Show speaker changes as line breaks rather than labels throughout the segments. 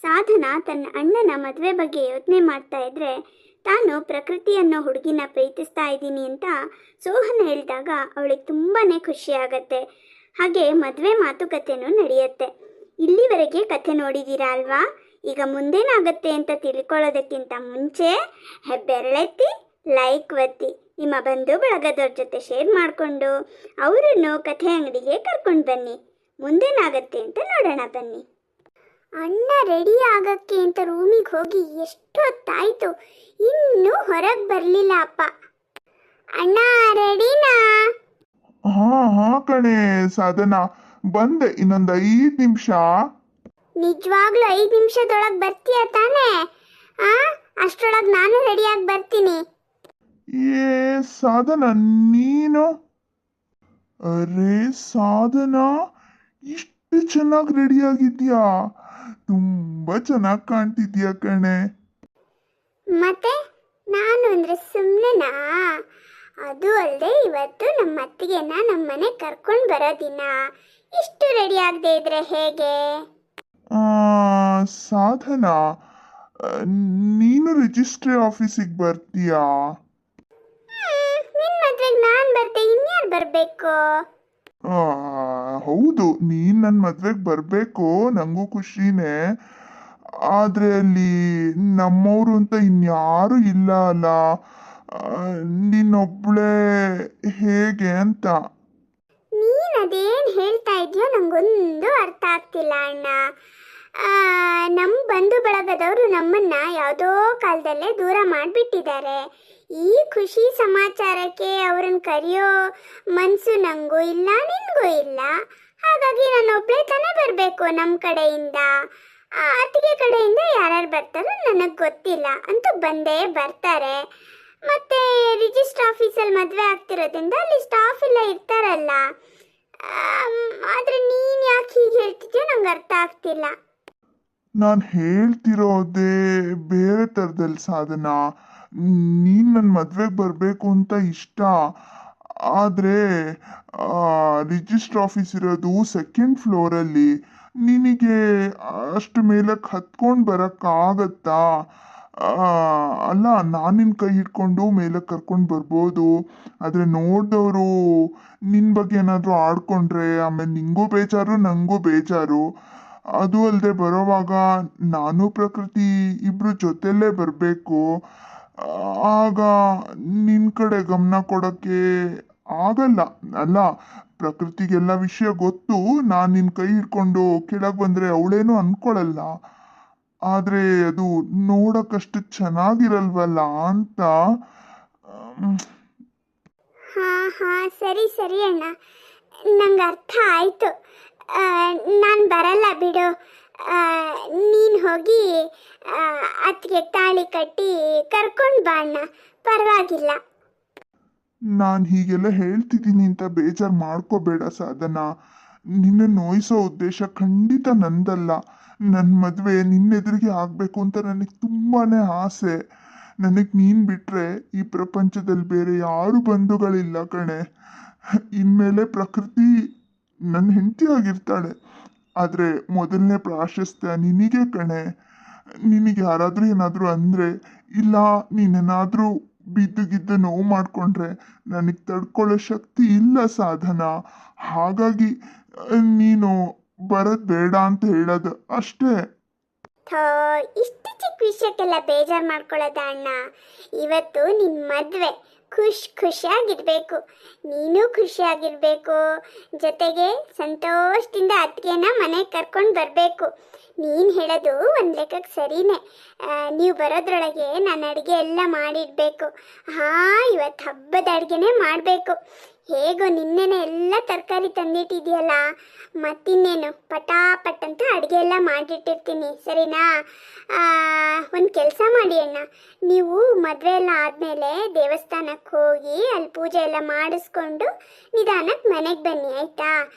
ಸಾಧನ ತನ್ನ ಅಣ್ಣನ ಮದುವೆ ಬಗ್ಗೆ ಯೋಚನೆ ಮಾಡ್ತಾ ಇದ್ರೆ ತಾನು ಪ್ರಕೃತಿ ಅನ್ನೋ ಹುಡುಗಿನ ಪ್ರೀತಿಸ್ತಾ ಇದ್ದೀನಿ ಅಂತ ಸೋಹನ್ ಹೇಳಿದಾಗ ಅವಳಿಗೆ ತುಂಬಾ ಖುಷಿಯಾಗತ್ತೆ. ಹಾಗೆ ಮದುವೆ ಮಾತುಕತೆನೂ ನಡೆಯುತ್ತೆ. ಇಲ್ಲಿವರೆಗೆ ಕಥೆ ನೋಡಿದ್ದೀರಾ ಅಲ್ವಾ? ಈಗ ಮುಂದೇನಾಗತ್ತೆ ಅಂತ ತಿಳ್ಕೊಳ್ಳೋದಕ್ಕಿಂತ ಮುಂಚೆ ಹೆಬ್ಬೆರಳೆತ್ತಿ ಲೈಕ್ ಒತ್ತಿ, ನಿಮ್ಮ ಬಂಧು ಬಳಗದವ್ರ ಜೊತೆ ಶೇರ್ ಮಾಡಿಕೊಂಡು ಅವರನ್ನು ಕಥೆ ಅಂಗಡಿಗೆ ಕರ್ಕೊಂಡು ಬನ್ನಿ. ಮುಂದೇನಾಗತ್ತೆ ಅಂತ ನೋಡೋಣ ಬನ್ನಿ. ಅಣ್ಣ ರೆಡಿ ಆಗಕ್ಕೆ ಅಂತ ರೂಮಿಗೆ ಹೋಗಿ ಎಷ್ಟು ಹೊತ್ತಾಯ್ತು, ಇನ್ನೂ ಹೊರಗೆ ಬರಲಿಲ್ಲ ಅಪ್ಪ. ಅಣ್ಣ ರೆಡಿನಾ?
ಹಾ ಕಣೆ ಸಾಧನ, ಬಂದೆ, ಇನ್ನೊಂದು 5 ನಿಮಿಷ.
ನಿಜವಾಗ್ಲೂ 5 ನಿಮಿಷದೊಳಗೆ ಬರ್ತೀಯ ತಾನೇ? ಅಷ್ಟರೊಳಗೆ ನಾನು ರೆಡಿಯಾಗಿ ಬರ್ತೀನಿ.
ಏ ಸಾಧನ, ನೀನು? ಅರೆ ಸಾಧನ, ಇಷ್ಟು ಚೆನ್ನಾಗಿ ರೆಡಿ ಆಗಿದ್ಯಾ? ತುಂಬಾ ಚೆನ್ನಾಗಿ ಕಾಣ್ತಿದ್ಯಾ ಕಣೆ.
ಮತ್ತೆ ನಾನು ಅಂದ್ರೆ ಸುಮ್ಮನೆನಾ? ಅದು ಅಲ್ಲದೆ ಇವತ್ತು ನಮ್ಮ ಅತ್ತಿಗೆನ ನಮ್ಮ ಮನೆ ಕರ್ಕೊಂಡು ಬರೋ ದಿನ. ಇಷ್ಟು ರೆಡಿ ಆಗದೆ ಇದ್ರೆ ಹೇಗೆ?
ಸಾಧನ, ನೀನು ರಿಜಿಸ್ಟ್ರಿ ಆಫೀಸಿಗೆ ಬರ್ತೀಯಾ?
ನಿನ್ನ ಮದ್ವೆಗೆ ನಾನು ಬರ್ತೆ, ಇನ್ಯಾರು ಬರಬೇಕು?
ಹೌದು, ನೀನು ನನ್ನ ಮದ್ವೆಗೆ ಬರಬೇಕು, ನನಗೂ ಖುಷಿನೇ. ಆದರೆ ಅಲ್ಲಿ ನಮ್ಮವರು ಅಂತ ಇನ್ಯಾರು ಇಲ್ಲ ಅಲ್ಲ, ನೀನೊಬ್ಳೆ ಹೇಗೆ ಅಂತ.
ನೀನು ಅದೇನು ಹೇಳ್ತಾ ಇದೆಯೋ ನಂಗೊಂದು ಅರ್ಥ ಆಗ್ತಿಲ್ಲ ಅಣ್ಣ. ನಮ್ಮ ಬಂಧು ಬಳಗದವರು ನಮ್ಮನ್ನ ಯಾವುದೋ ಕಾಲದಲ್ಲೇ ದೂರ ಮಾಡಿಬಿಟ್ಟಿದ್ದಾರೆ. ಈ ಖುಷಿ ಸಮಾಚಾರಕ್ಕೆ ಅವ್ರನ್ನ ಕರೆಯೋ ಮನಸ್ಸು ನನಗೂ ಇಲ್ಲ, ನಿನಗೂ ಇಲ್ಲ. ಹಾಗಾಗಿ ನಾನು ಒಬ್ಬಳೇ ತಾನೇ ಬರಬೇಕು ನಮ್ಮ ಕಡೆಯಿಂದ. ಅತ್ತಿಗೆ ಕಡೆಯಿಂದ ಯಾರ್ಯಾರು ಬರ್ತಾರೋ ನನಗೆ ಗೊತ್ತಿಲ್ಲ, ಅಂತೂ ಬಂದೇ ಬರ್ತಾರೆ. ಮತ್ತೆ ರಿಜಿಸ್ಟರ್ ಆಫೀಸಲ್ಲಿ ಮದುವೆ ಆಗ್ತಿರೋದ್ರಿಂದ ಅಲ್ಲಿ ಸ್ಟಾಫ್ ಎಲ್ಲ ಇರ್ತಾರಲ್ಲ. ಆದರೆ ನೀನು ಯಾಕೆ ಹೀಗೆ ಹೇಳ್ತಿದ್ಯೋ ನಂಗೆ ಅರ್ಥ ಆಗ್ತಿಲ್ಲ.
ನಾನು ಹೇಳ್ತಿರೋದೇ ಬೇರೆ ಥರದಲ್ಲಿ ಸಾಧನ. ನೀನು ನನ್ನ ಮದುವೆಗೆ ಬರಬೇಕು ಅಂತ ಇಷ್ಟ, ಆದರೆ ರಿಜಿಸ್ಟರ್ ಆಫೀಸ್ ಇರೋದು 2nd ಫ್ಲೋರಲ್ಲಿ. ನಿನಗೆ ಅಷ್ಟು ಮೇಲಕ್ಕೆ ಹತ್ಕೊಂಡು ಬರೋಕ್ಕಾಗತ್ತಾ? ಅಲ್ಲ, ನಾನು ನಿನ್ನ ಕೈ ಹಿಡ್ಕೊಂಡು ಮೇಲಕ್ಕೆ ಕರ್ಕೊಂಡು ಬರ್ಬೋದು. ಆದರೆ ನೋಡಿದವರು ನಿನ್ನ ಬಗ್ಗೆ ಏನಾದರೂ ಆಡ್ಕೊಂಡ್ರೆ ಆಮೇಲೆ ನಿಂಗೂ ಬೇಜಾರು, ನನಗೂ ಬೇಜಾರು. ಅದು ಅಲ್ಲದೆ ಬರೋವಾಗ ನಾನು ಪ್ರಕೃತಿ ಇಬ್ಬರು ಜೊತೆಯಲ್ಲೇ ಬರಬೇಕು. ಆಗ ನಿನ್ನ ಕಡೆ ಗಮನ ಕೊಡೋಕ್ಕೆ ಆಗಲ್ಲ. ಅಲ್ಲ, ಪ್ರಕೃತಿಗೆಲ್ಲ ವಿಷಯ ಗೊತ್ತು, ನಾನು ನಿನ್ನ ಕೈ ಹಿಡ್ಕೊಂಡು ಕೆಳಗೆ ಬಂದರೆ ಅವಳೇನು ಅಂದ್ಕೊಳ್ಳಲ್ಲ. ಆದರೆ ಅದು ನೋಡೋಕ್ಕಷ್ಟು ಚೆನ್ನಾಗಿರಲ್ವಲ್ಲ ಅಂತ.
ಸರಿ ಸರಿ ಅಣ್ಣ, ನಂಗೆ ಅರ್ಥ ಆಯಿತು. ನಾನು ಬರಲ್ಲ ಬಿಡು. ನೀನು ಹೋಗಿ ಅತ್ತಿಗೆ ತಾಳಿ ಕಟ್ಟಿ ಕರ್ಕೊಂಡು ಬಾ ಅಣ್ಣ, ಪರವಾಗಿಲ್ಲ.
ನಾನು ಹೀಗೆಲ್ಲ ಹೇಳ್ತಿದ್ದೀನಿ ಅಂತ ಬೇಜಾರು ಮಾಡ್ಕೋಬೇಡ ಸಾಧನ. ನಿನ್ನ ನೋಯಿಸೋ ಉದ್ದೇಶ ಖಂಡಿತ ನಂದಲ್ಲ. ನನ್ನ ಮದುವೆ ನಿನ್ನೆದುರಿಗೆ ಆಗಬೇಕು ಅಂತ ನನಗೆ ತುಂಬಾ ಆಸೆ. ನನಗೆ ನೀನು ಬಿಟ್ಟರೆ ಈ ಪ್ರಪಂಚದಲ್ಲಿ ಬೇರೆ ಯಾರು ಬಂಧುಗಳಿಲ್ಲ ಕಣೆ. ಇನ್ಮೇಲೆ ಪ್ರಕೃತಿ ನನ್ನ ಹೆಂಡತಿ ಆಗಿರ್ತಾಳೆ, ಆದರೆ ಮೊದಲನೇ ಪ್ರಾಶಸ್ತ್ಯ ನಿನಗೆ ಕಣೆ. ನಿನಗೆ ಯಾರಾದರೂ ಏನಾದರೂ ಅಂದರೆ, ಇಲ್ಲ ನೀನೇನಾದರೂ ಬಿದ್ದು ನೋವು ಮಾಡಿಕೊಂಡ್ರೆ ನನಗೆ ತಡ್ಕೊಳ್ಳೋ ಶಕ್ತಿ ಇಲ್ಲ ಸಾಧನ. ಹಾಗಾಗಿ ನೀನು ಬರೋದು ಬೇಡ ಅಂತ ಹೇಳೋದು ಅಷ್ಟೇ.
ಇಷ್ಟು ಚಿಕ್ಕ ವಿಷಯಕ್ಕೆಲ್ಲ ಬೇಜಾರು ಮಾಡ್ಕೊಳ್ಳೋದ ಅಣ್ಣ? ಇವತ್ತು ನಿನ್ನ ಮದುವೆ, ಖುಷಿಯಾಗಿರ್ಬೇಕು, ನೀನು ಖುಷಿಯಾಗಿರ್ಬೇಕು, ಜೊತೆಗೆ ಸಂತೋಷದಿಂದ ಅತ್ತಿಗೆನ ಮನೆಗೆ ಕರ್ಕೊಂಡು ಬರಬೇಕು. ನೀನು ಹೇಳೋದು ಒಂದು ಲೆಕ್ಕಕ್ಕೆ ಸರಿನೇ. ನೀವು ಬರೋದ್ರೊಳಗೆ ನಾನು ಅಡುಗೆ ಎಲ್ಲ ಮಾಡಿಡಬೇಕು. ಇವತ್ತು ಹಬ್ಬದ ಅಡುಗೆನೇ ಮಾಡಬೇಕು. ಹೇಗೋ ನಿನ್ನೆನೆ ಎಲ್ಲ ತರಕಾರಿ ತಂದಿಟ್ಟಿದೆಯಲ್ಲ, ಮತ್ತಿನ್ನೇನು ಪಟಾಪಟ್ ಅಂತ ಅಡುಗೆ ಎಲ್ಲ ಮಾಡಿಟ್ಟಿರ್ತೀನಿ, ಸರಿನಾ? ಒಂದು ಕೆಲಸ ಮಾಡಿ ಅಣ್ಣ, ನೀವು ಮದುವೆ ಎಲ್ಲ ಆದಮೇಲೆ ದೇವಸ್ಥಾನಕ್ಕೆ ಹೋಗಿ ಅಲ್ಲಿ ಪೂಜೆ ಎಲ್ಲ ಮಾಡಿಸ್ಕೊಂಡು ನಿಧಾನಕ್ಕೆ ಮನೆಗೆ ಬನ್ನಿ, ಆಯಿತಾ?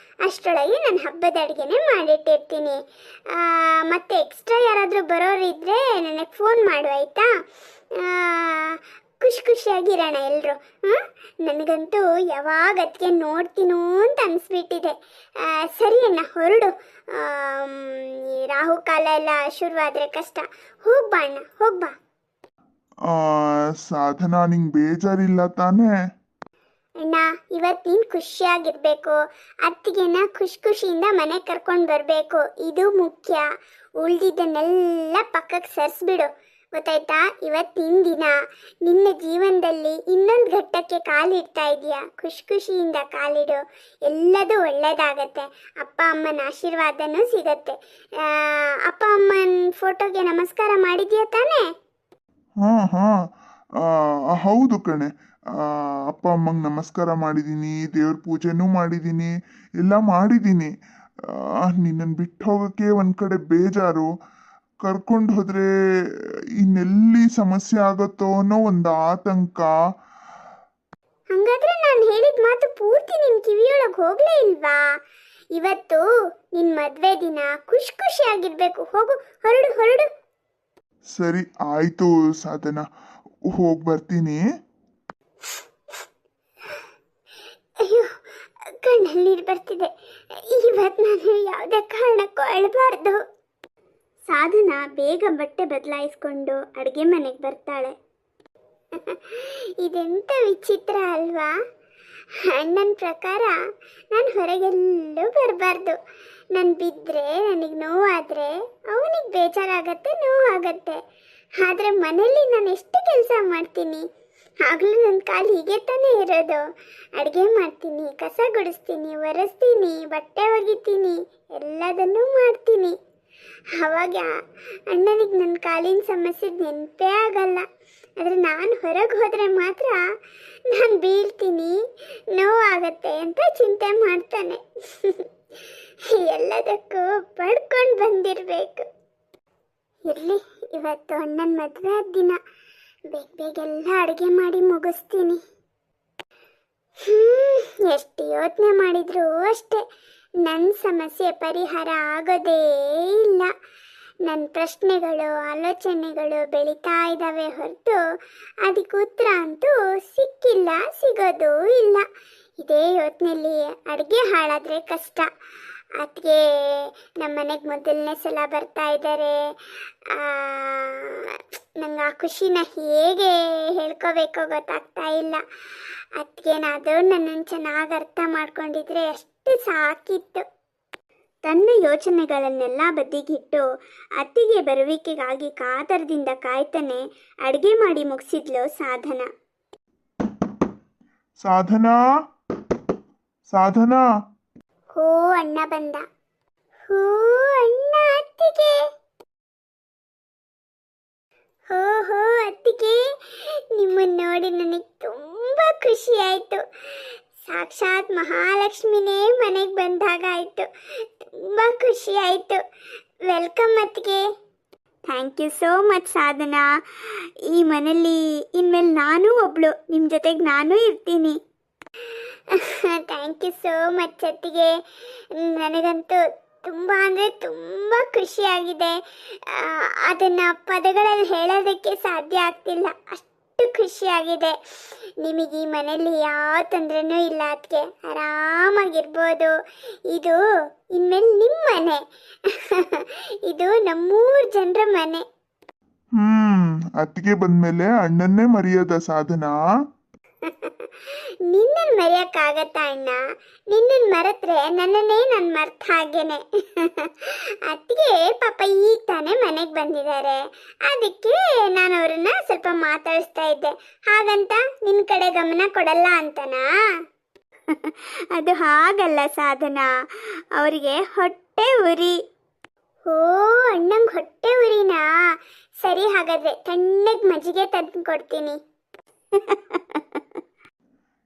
ಅಷ್ಟರೊಳಗೆ ನಾನು ಹಬ್ಬದ ಅಡುಗೆನೇ ಮಾಡಿಟ್ಟಿರ್ತೀನಿ. ಮತ್ತು ಎಕ್ಸ್ಟ್ರಾ ಯಾರಾದರೂ ಬರೋರಿದ್ದರೆ ನನಗೆ ಫೋನ್ ಮಾಡು, ಆಯಿತಾ? ಖುಷಿಯಾಗಿರೋಣ ಎಲ್ಲರೂ. ಹಾಂ, ನನಗಂತೂ ಯಾವಾಗ ಅದಕ್ಕೆ ನೋಡ್ತೀನೋ ಅಂತ ಅನಿಸ್ಬಿಟ್ಟಿದೆ. ಸರಿ ಅಣ್ಣ, ಹೊರಡು. ಈ ರಾಹುಕಾಲ ಎಲ್ಲ ಶುರುವಾದರೆ ಕಷ್ಟ. ಹೋಗ್ಬಾ ಅಣ್ಣ, ಹೋಗ್ಬಾ.
ಸಾಧನಾ, ನಿಂಗೆ ಬೇಜಾರಿಲ್ಲ ತಾನೇ?
ಅಣ್ಣ, ಇವತ್ತು ನೀನು ಖುಷಿಯಾಗಿರ್ಬೇಕು. ಅತ್ತಿಗೆನ ಖುಷಿಯಿಂದ ಮನೆಗೆ ಕರ್ಕೊಂಡು ಬರಬೇಕು, ಇದು ಮುಖ್ಯ. ಉಳ್ದಿದ್ದನ್ನೆಲ್ಲ ಪಕ್ಕಕ್ಕೆ ಸರಿಸ್ಬಿಡು, ಗೊತ್ತಾಯ್ತಾ? ಇವತ್ತಿನ ದಿನ ನಿನ್ನ ಜೀವನದಲ್ಲಿ ಇನ್ನೊಂದು ಘಟ್ಟಕ್ಕೆ ಕಾಲಿಡ್ತಾ ಇದೆಯಾ. ಖುಷಿಯಿಂದ ಕಾಲಿಡು, ಎಲ್ಲದೂ ಒಳ್ಳೇದಾಗತ್ತೆ. ಅಪ್ಪ ಅಮ್ಮನ ಆಶೀರ್ವಾದನೂ ಸಿಗತ್ತೆ. ಅಪ್ಪ ಅಮ್ಮನ ಫೋಟೋಗೆ ನಮಸ್ಕಾರ ಮಾಡಿದ್ಯಾ ತಾನೇ?
ಹಾಂ ಹಾಂ, ಹೌದು ಕಣೆ. ಅಪ್ಪ ಅಮ್ಮಂಗೆ ನಮಸ್ಕಾರ ಮಾಡಿದ್ದೀನಿ, ದೇವ್ರ ಪೂಜೆನೂ ಮಾಡಿದ್ದೀನಿ, ಎಲ್ಲ ಮಾಡಿದ್ದೀನಿ. ನಿನ್ನನ್ನು ಬಿಟ್ಟು ಹೋಗೋಕ್ಕೆ ಒಂದು ಕಡೆ ಬೇಜಾರು. ಕರ್ಕೊಂಡು ಹೋದರೆ ಇನ್ನೆಲ್ಲಿ ಸಮಸ್ಯೆ ಆಗುತ್ತೋ ಅನ್ನೋ ಒಂದು ಆತಂಕ.
ಹಂಗಾದ್ರೆ ನಾನು ಹೇಳಿದ ಮಾತು ಪೂರ್ತಿ ನಿನ್ನ ಕಿವಿಯೊಳಗೆ ಹೋಗ್ಲೇ ಇಲ್ವಾ? ಇವತ್ತು ನಿನ್ನ ಮದುವೆ ದಿನ, ಖುಷಿಯಾಗಿರ್ಬೇಕು. ಹೋಗು, ಹೊರಡು.
ಸರಿ ಆಯಿತು ಸಾಧನಾ, ಹೋಗಿ ಬರ್ತೀನಿ.
ಅಯ್ಯೋ, ಕಣ್ಣಲ್ಲಿ ನೀರು ಬರ್ತಿದೆ. ಇವತ್ತು ನಾನು ಯಾವುದೇ ಕಾರಣಕ್ಕೂ ಅಳಬಾರ್ದು. ಸಾಧನಾ ಬೇಗ ಬಟ್ಟೆ ಬದಲಾಯಿಸ್ಕೊಂಡು ಅಡುಗೆ ಮನೆಗೆ ಬರ್ತಾಳೆ. ಇದೆಂಥ ವಿಚಿತ್ರ ಅಲ್ವಾ? ಅಣ್ಣನ ಪ್ರಕಾರ ನಾನು ಹೊರಗೆಲ್ಲೂ ಬರಬಾರ್ದು. ನಾನು ಬಿದ್ದರೆ, ನನಗೆ ನೋವಾದರೆ ಅವನಿಗೆ ಬೇಜಾರಾಗತ್ತೆ, ನೋವಾಗತ್ತೆ. ಆದರೆ ಮನೇಲಿ ನಾನು ಎಷ್ಟು ಕೆಲಸ ಮಾಡ್ತೀನಿ, ಆಗಲೂ ನನ್ನ ಕಾಲು ಹೀಗೆ ತಾನೇ ಇರೋದು. ಅಡುಗೆ ಮಾಡ್ತೀನಿ, ಕಸ ಗುಡಿಸ್ತೀನಿ, ಒರೆಸ್ತೀನಿ, ಬಟ್ಟೆ ಒಗಿತೀನಿ, ಎಲ್ಲದನ್ನೂ ಮಾಡ್ತೀನಿ. ಆವಾಗ ಅಣ್ಣನಿಗೆ ನನ್ನ ಕಾಲಿನ ಸಮಸ್ಯೆ ನೆನಪೇ ಆಗಲ್ಲ. ಆದರೆ ನಾನು ಹೊರಗೆ ಹೋದರೆ ಮಾತ್ರ ನಾನು ಬೀಳ್ತೀನಿ, ನೋವಾಗತ್ತೆ ಅಂತ ಚಿಂತೆ ಮಾಡ್ತಾನೆ. ಎಲ್ಲದಕ್ಕೂ ಪಡ್ಕೊಂಡು ಬಂದಿರಬೇಕು. ಇರಲಿ, ಇವತ್ತು ಅಣ್ಣನ ಮದುವೆ ದಿನ. ಬೇಗ ಅಡುಗೆ ಮಾಡಿ ಮುಗಿಸ್ತೀನಿ. ಎಷ್ಟು ಯೋಚನೆ ಮಾಡಿದರೂ ಅಷ್ಟೇ, ನನ್ನ ಸಮಸ್ಯೆ ಪರಿಹಾರ ಆಗೋದೇ ಇಲ್ಲ. ನನ್ನ ಪ್ರಶ್ನೆಗಳು, ಆಲೋಚನೆಗಳು ಬೆಳೀತಾ ಇದ್ದಾವೆ ಹೊರತು ಅದಕ್ಕೆ ಉತ್ತರ ಅಂತೂ ಸಿಕ್ಕಿಲ್ಲ, ಸಿಗೋದೂ ಇಲ್ಲ. ಇದೇ ಯೋಚನೆಯಲ್ಲಿ ಅಡುಗೆ ಹಾಳಾದರೆ ಕಷ್ಟ. ಅದಕ್ಕೆ ನಮ್ಮ ಮನೆಗೆ ಮೊದಲನೇ ಸಲ ಬರ್ತಾ ಇದ್ದಾರೆ. ನಂಗೆ ಆ ಖುಷಿನ ಹೇಗೆ ಹೇಳ್ಕೋಬೇಕೋ ಗೊತ್ತಾಗ್ತಾ ಇಲ್ಲ. ಅದಕ್ಕೇನಾದರೂ ನನ್ನನ್ನು ಚೆನ್ನಾಗಿ ಅರ್ಥ ಮಾಡ್ಕೊಂಡಿದ್ರೆ ಅಷ್ಟು ಸಾಕಿತ್ತು. ತನ್ನ ಯೋಚನೆಗಳನ್ನೆಲ್ಲ ಬದಿಗಿಟ್ಟು ಅತ್ತಿಗೆ ಬರುವಿಕೆಗಾಗಿ ಕಾತರದಿಂದ ಕಾಯ್ತಾನೆ ಅಡುಗೆ ಮಾಡಿ ಮುಗಿಸಿದ್ಲು ಸಾಧನಾ.
ಸಾಧನಾ.
ಹೋ, ಅಣ್ಣ ಬಂದ. ಹೋ ಅಣ್ಣ, ಅತ್ತಿಗೆ. ಹೋ ಅತ್ತಿಗೆ, ನಿಮ್ಮನ್ನು ನೋಡಿ ನನಗೆ ತುಂಬ ಖುಷಿ ಆಯಿತು. ಸಾಕ್ಷಾತ್ ಮಹಾಲಕ್ಷ್ಮಿನೇ ಮನೆಗೆ ಬಂದಾಗ ಆಯಿತು. ತುಂಬ ಖುಷಿ ಆಯಿತು. ವೆಲ್ಕಮ್ ಅತ್ತಿಗೆ. ಥ್ಯಾಂಕ್ ಯು ಸೋ ಮಚ್ ಸಾಧನಾ. ಈ ಮನೇಲಿ ಇನ್ಮೇಲೆ ನಾನೂ ಒಬ್ಳು, ನಿಮ್ಮ ಜೊತೆಗೆ ನಾನೂ ಇರ್ತೀನಿ. ಥ್ಯಾಂಕ್ ಯು ಸೋ ಮಚ್ ಅತ್ತಿಗೆ. ನನಗಂತೂ ತುಂಬ ಅಂದರೆ ತುಂಬ ಖುಷಿಯಾಗಿದೆ. ಅದನ್ನು ಪದಗಳಲ್ಲಿ ಹೇಳೋದಕ್ಕೆ ಸಾಧ್ಯ ಆಗ್ತಿಲ್ಲ, ಅಷ್ಟು ಖುಷಿಯಾಗಿದೆ. ನಿಮಗೆ ಈ ಮನೇಲಿ ಯಾವ ತೊಂದರೆನೂ ಇಲ್ಲ ಅದಕ್ಕೆ, ಆರಾಮಾಗಿರ್ಬೋದು. ಇದು ಇನ್ಮೇಲೆ ನಿಮ್ಮ ಮನೆ. ಇದು ನಮ್ಮೂರು ಜನರ ಮನೆ.
ಅತ್ತಿಗೆ ಬಂದ್ಮೇಲೆ ಅಣ್ಣನ್ನೇ ಮರೆಯೋದ ಸಾಧನಾ?
ನಿನ್ನನ್ನು ಮರೆಯೋಕ್ಕಾಗತ್ತಾ ಅಣ್ಣ? ನಿನ್ನನ್ನು ಮರೆತ್ರೆ ನನ್ನನ್ನೇ ನಾನು ಮರ್ತ ಹಾಗೇನೆ. ಅದಕ್ಕೆ ಪಾಪ ಈಗ ತಾನೇ ಮನೆಗೆ ಬಂದಿದ್ದಾರೆ, ಅದಕ್ಕೆ ನಾನು ಅವ್ರನ್ನ ಸ್ವಲ್ಪ ಮಾತಾಡಿಸ್ತಾ ಇದ್ದೆ. ಹಾಗಂತ ನಿನ್ನ ಕಡೆ ಗಮನ ಕೊಡಲ್ಲ ಅಂತನಾ? ಅದು ಹಾಗಲ್ಲ ಸಾಧನಾ, ಅವರಿಗೆ ಹೊಟ್ಟೆ ಉರಿ. ಓ, ಅಣ್ಣಂಗೆ ಹೊಟ್ಟೆ ಉರಿನಾ? ಸರಿ, ಹಾಗಾದ್ರೆ ತಣ್ಣಗೆ ಮಜ್ಜಿಗೆ ತಂದು ಕೊಡ್ತೀನಿ.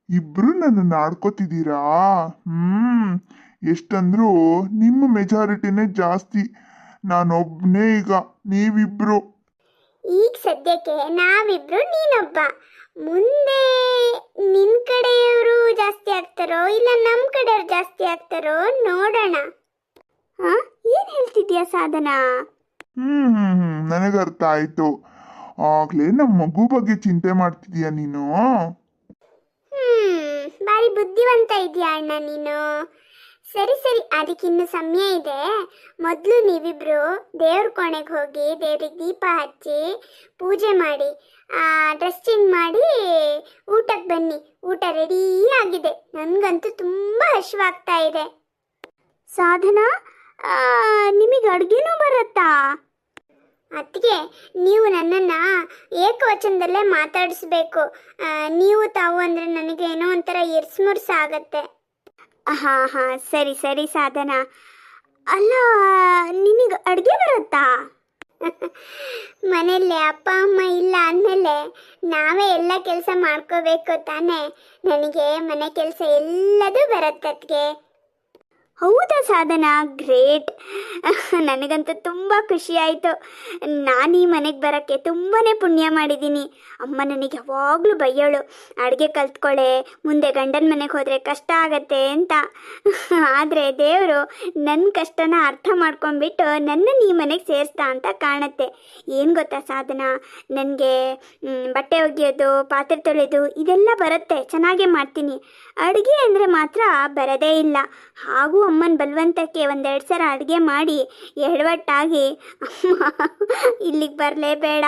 ಇಬ್ರು ನನ್ನನ್ನು ಆಡ್ಕೋತಿದ್ದೀರಾ? ಎಷ್ಟಂದ್ರೂ ನಿಮ್ಮ ಮೆಜಾರಿಟಿನೇ ಜಾಸ್ತಿ, ನಾನೊಬ್ಬನೇ. ಈಗ ನೀವಿಬ್ರು.
ಈಗ ಸದ್ಯಕ್ಕೆ ನಾವಿಬ್ರು, ನೀನೊಬ್ಬ. ಮುಂದೆ ನಿನ್ನ ಕಡೆಯವರು ಜಾಸ್ತಿ ಆಗ್ತಾರೋ ಇಲ್ಲ ನಮ್ಮ ಕಡೆಯವ್ರು ಜಾಸ್ತಿ ಆಗ್ತಾರೋ ನೋಡೋಣ. ಏನು ಹೇಳ್ತಿದ್ಯಾ ಸಾಧನಾ?
ನನಗೆ ಅರ್ಥ ಆಯ್ತು. ಆಗ್ಲೇ ನಮ್ಮ ಮಗು ಬಗ್ಗೆ ಚಿಂತೆ ಮಾಡ್ತಿದೀಯ ನೀನು?
ಬಾರಿ ಬುದ್ಧಿವಂತ ಇದೆಯಾ ಅಣ್ಣ ನೀನು. ಸರಿ ಸರಿ, ಅದಕ್ಕಿನ್ನು ಸಮಯ ಇದೆ. ಮೊದಲು ನೀವಿಬ್ರು ದೇವ್ರ ಕೋಣೆಗೆ ಹೋಗಿ ದೇವ್ರಿಗೆ ದೀಪ ಹಚ್ಚಿ ಪೂಜೆ ಮಾಡಿ ಡ್ರೆಸ್ ಚೇಂಜ್ ಮಾಡಿ ಊಟಕ್ಕೆ ಬನ್ನಿ. ಊಟ ರೆಡೀ ಆಗಿದೆ. ನನಗಂತೂ ತುಂಬ ಹಸಿವಾಗ್ತಾ ಇದೆ. ಸಾಧನಾ, ನಿಮಗೆ ಅಡುಗೆನೂ ಬರುತ್ತಾ? ಅದಕ್ಕೆ ನೀವು ನನ್ನನ್ನು ಏಕವಚನದಲ್ಲೇ ಮಾತಾಡಿಸ್ಬೇಕು. ನೀವು ತಾವು ಅಂದರೆ ನನಗೆ ಏನೋ ಒಂಥರ ಇರ್ಸ್ಮುರ್ಸಾಗತ್ತೆ. ಹಾಂ ಹಾಂ, ಸರಿ ಸರಿ ಸಾಧನಾ. ಅಲ್ಲ, ನಿನಗೆ ಅಡುಗೆ ಬರುತ್ತಾ? ಮನೆಯಲ್ಲೇ ಅಪ್ಪ ಅಮ್ಮ ಇಲ್ಲ ಅಂದಮೇಲೆ ನಾವೇ ಎಲ್ಲ ಕೆಲಸ ಮಾಡ್ಕೋಬೇಕು ತಾನೇ. ನನಗೆ ಮನೆ ಕೆಲಸ ಎಲ್ಲದೂ ಬರುತ್ತೆ ಅದಕ್ಕೆ. ಹೌದಾ ಸಾಧನಾ, ಗ್ರೇಟ್. ನನಗಂತೂ ತುಂಬ ಖುಷಿ ಆಯಿತು. ನಾನು ಈ ಮನೆಗೆ ಬರೋಕ್ಕೆ ತುಂಬಾ ಪುಣ್ಯ ಮಾಡಿದ್ದೀನಿ. ಅಮ್ಮ ನನಗೆ ಯಾವಾಗಲೂ ಬೈಯೋಳು, ಅಡುಗೆ ಕಲ್ತ್ಕೊಳ್ಳೆ, ಮುಂದೆ ಗಂಡನ ಮನೆಗೆ ಹೋದರೆ ಕಷ್ಟ ಆಗತ್ತೆ ಅಂತ. ಆದರೆ ದೇವರು ನನ್ನ ಕಷ್ಟನ ಅರ್ಥ ಮಾಡ್ಕೊಂಡ್ಬಿಟ್ಟು ನನ್ನನ್ನು ಈ ಮನೆಗೆ ಸೇರಿಸ್ತಾ ಅಂತ ಕಾಣುತ್ತೆ. ಏನು ಗೊತ್ತಾ ಸಾಧನಾ, ನನಗೆ ಬಟ್ಟೆ ಒಗೆಯೋದು, ಪಾತ್ರೆ ತೊಳೆಯೋದು ಇದೆಲ್ಲ ಬರುತ್ತೆ, ಚೆನ್ನಾಗೇ ಮಾಡ್ತೀನಿ. ಅಡುಗೆ ಅಂದರೆ ಮಾತ್ರ ಬರೋದೇ ಇಲ್ಲ. ಹಾಗೂ ಅಮ್ಮನ ಬಲವಂತಕ್ಕೆ ಒಂದೆರಡು ಸಲ ಅಡುಗೆ ಮಾಡಿ ಎಡವಟ್ಟಾಗಿ ಅಮ್ಮ ಇಲ್ಲಿಗೆ ಬರಲೇಬೇಡ,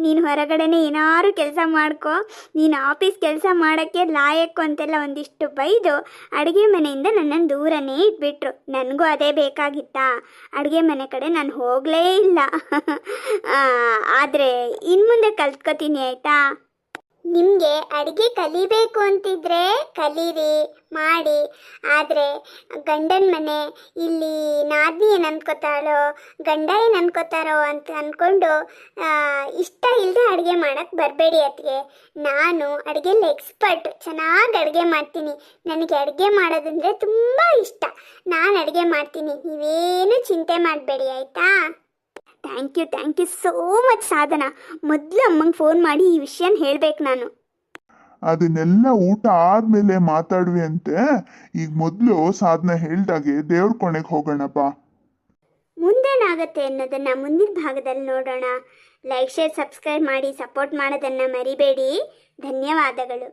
ನೀನು ಹೊರಗಡೆನೇ ಏನಾದ್ರು ಕೆಲಸ ಮಾಡ್ಕೊ, ನೀನು ಆಫೀಸ್ ಕೆಲಸ ಮಾಡೋಕ್ಕೆ ಲಾಯಕ್ಕು ಅಂತೆಲ್ಲ ಒಂದಿಷ್ಟು ಬೈದು ಅಡುಗೆ ಮನೆಯಿಂದ ನನ್ನನ್ನು ದೂರನೇ ಇಟ್ಬಿಟ್ರು. ನನಗೂ ಅದೇ ಬೇಕಾಗಿತ್ತಾ, ಅಡುಗೆ ಮನೆ ಕಡೆ ನಾನು ಹೋಗಲೇ ಇಲ್ಲ. ಆದರೆ ಇನ್ನು ಮುಂದೆ ಕಲ್ತ್ಕೊತೀನಿ ಆಯಿತಾ. ನಿಮಗೆ ಅಡುಗೆ ಕಲಿಬೇಕು ಅಂತಿದ್ರೆ ಕಲೀರಿ, ಮಾಡಿ. ಆದರೆ ಗಂಡನ ಮನೆ, ಇಲ್ಲಿ ನಾದಿನಿ ಏನು ಅನ್ಕೋತಾಳೋ, ಗಂಡ ಏನು ಅನ್ಕೋತಾರೋ ಅಂತ ಅಂದ್ಕೊಂಡು ಇಷ್ಟ ಇಲ್ಲದೆ ಅಡುಗೆ ಮಾಡೋಕ್ಕೆ ಬರಬೇಡಿ. ಅದಕ್ಕೆ ನಾನು ಅಡುಗೆಯಲ್ಲಿ ಎಕ್ಸ್ಪರ್ಟ್, ಚೆನ್ನಾಗಿ ಅಡುಗೆ ಮಾಡ್ತೀನಿ. ನನಗೆ ಅಡುಗೆ ಮಾಡೋದಂದರೆ ತುಂಬ ಇಷ್ಟ. ನಾನು ಅಡುಗೆ ಮಾಡ್ತೀನಿ, ನೀವೇನು ಚಿಂತೆ ಮಾಡಬೇಡಿ ಆಯಿತಾ. ಥ್ಯಾಂಕ್ ಯು ಸೋ ಮಚ್ ಸಾಧನಾ. ಮೊದಲು ಅಮ್ಮಂಗೆ ಫೋನ್ ಮಾಡಿ ಈ ವಿಷಯನ ಹೇಳ್ಬೇಕು ನಾನು.
ಅದನ್ನೆಲ್ಲ ಊಟ ಆದ್ಮೇಲೆ ಮಾತಾಡುವೆ ಅಂತೆ. ಈಗ ಮೊದಲು ಸಾಧನ ಹೇಳ್ದಾಗೆ ದೇವ್ರ ಕೋಣೆಗೆ ಹೋಗೋಣ ಬಾ.
ಮುಂದೇನಾಗತ್ತೆ ಅನ್ನೋದನ್ನು ಮುಂದಿನ ಭಾಗದಲ್ಲಿ ನೋಡೋಣ. ಲೈಕ್, ಶೇರ್, ಸಬ್ಸ್ಕ್ರೈಬ್ ಮಾಡಿ ಸಪೋರ್ಟ್ ಮಾಡೋದನ್ನು ಮರಿಬೇಡಿ. ಧನ್ಯವಾದಗಳು.